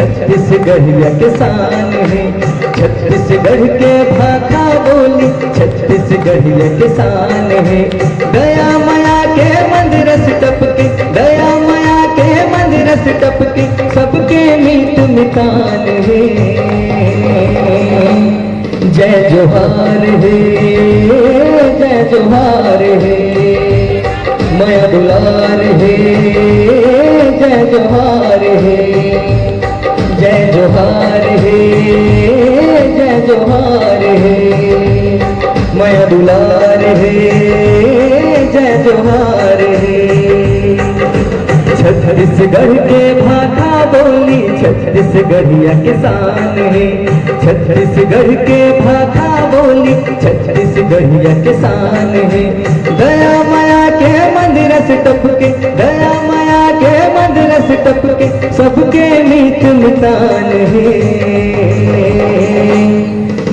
छत्तीसगढ़िया किसान है। छत्तीसगढ़ के भाषा बोली छत्तीसगढ़िया किसान है। दया माया के मंदिर से टपके, दया माया के मंदिर से टपके, सबके मीत मितान है। जय जोहार है, जय जोहार है, माया दुलार है। जय जोहार है, जय जोहार है, जय जोहार है, माया दुलार है। जय जोहार है। छत्तीसगढ़ के भाषा बोली छत्तीसगढ़िया किसान है। छत्तीसगढ़ के भाषा बोली छत्तीसगढ़िया किसान है। दया माया के मंदिर से टपके, दया माया के मंदिर से टपके, सबके मीत मितान है।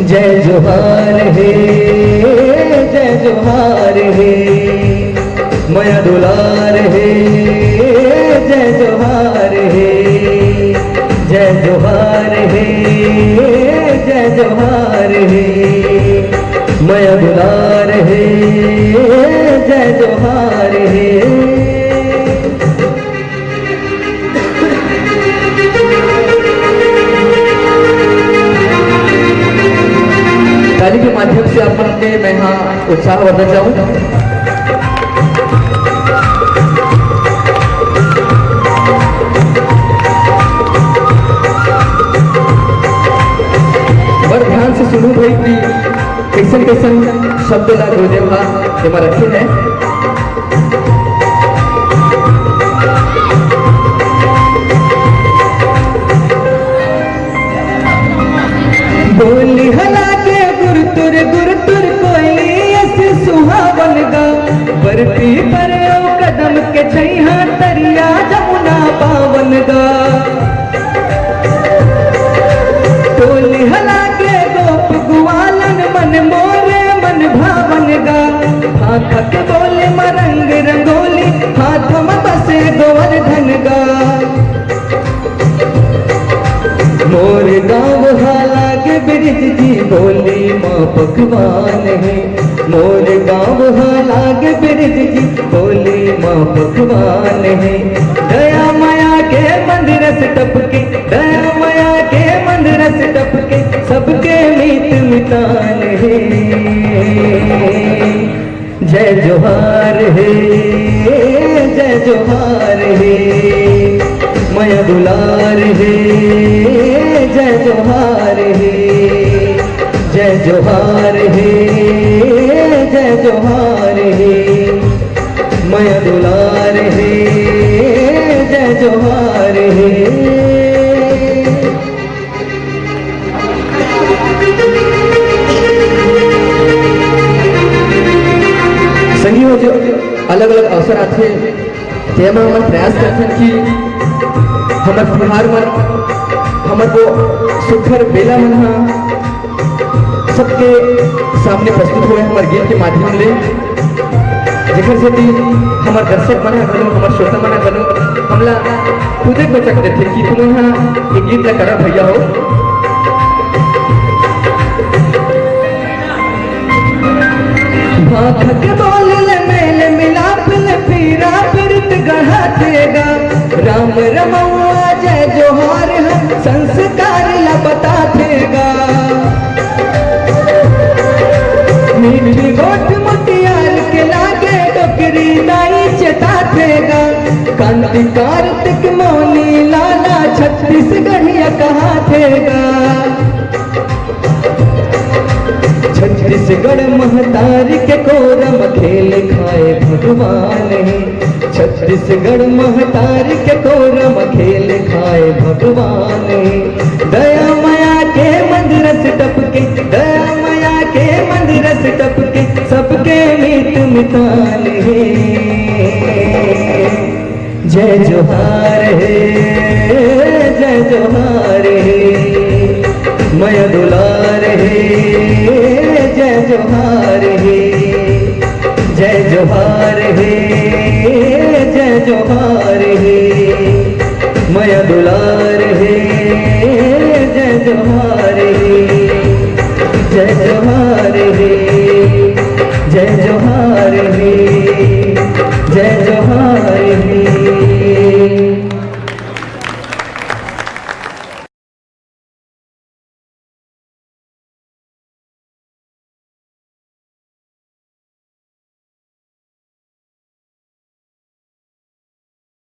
जय जोहार है, जय जोहार है, माया दुलार है। जय जोहार है, जय जोहार है, जय जोहार है, माया दुलार है। जय जोहार है। ताली के माध्यम से अपन के मैं यहाँ उत्साह बढ़ना चाहूँ। बड़ ध्यान से सुनू भाई कि कैसन कैसन शब्द ला गुरुदेव ला एमा रखे हैं। बोली हला के गुरुतुर गुरुतुर कोई ऐसे सुहावन गा, बर्फी पर ओ कदम के छैहा तरिया जमुना पावन गा। बोली हला के गोप गुआलन मन मोरे मन भावन गा। हाथ के बोले मरंग रंगोली हाथ में बसे गोवर्धन गा। मोर गाँव हाला के ब्रिज जी बोली माँ पकवान है। मोर गाँव हाला के ब्रिज जी बोली माँ पकवान है। दया माया के मंदिर से टपके, दया माया के मंदिर से टपके, सबके मीत मितान है। जय जोहार है, जय जोहार है, माया दुलार है। जय जोहार है, जय जोहार है, जय जोहार है, माया दुलार है। जय जोहार है। संगियों जो अलग अलग अवसर आते तेमा हम प्रयास करते हैं कि हमारे बिहार में हमारे को सुखर बेला मन सबके सामने प्रस्तुत हुए हमारे गीत के माध्यम ले, जेकर से हमारे दर्शक मना करो, हमारे श्रोता मना करो, हमला खुदे को चक देते कि तुम यहाँ ये गीत ला करा भैया हो। भाखक बोल मेल मिलाप पीरा पीड़ित गढ़ा देगा। राम रमौआ जय जोहार हम संस्कार ला बता देगा। मीठी गोट मुटियार के लागे डोकरी नाई चेता देगा। कांति कार्तिक मौनी लाला छत्तीसगढ़िया कहा देगा। छत्तीसगढ़ महतारी के कोरम खेल खाए भगवान है। छत्तीसगढ़ महतारी के कोरम खेल खाए भगवान है। दया माया के मंदिर से टपके, दया माया के मंदिर से टपके, सबके मीत मितान है। जय जोहार है, जय जोहार है, माया दुलार है। जय जोहार है, जय जोहार है, जय जोहार है, माया दुलार है। जोहार रे, जय जोहार रे, जय जोहार रे, जय जोहार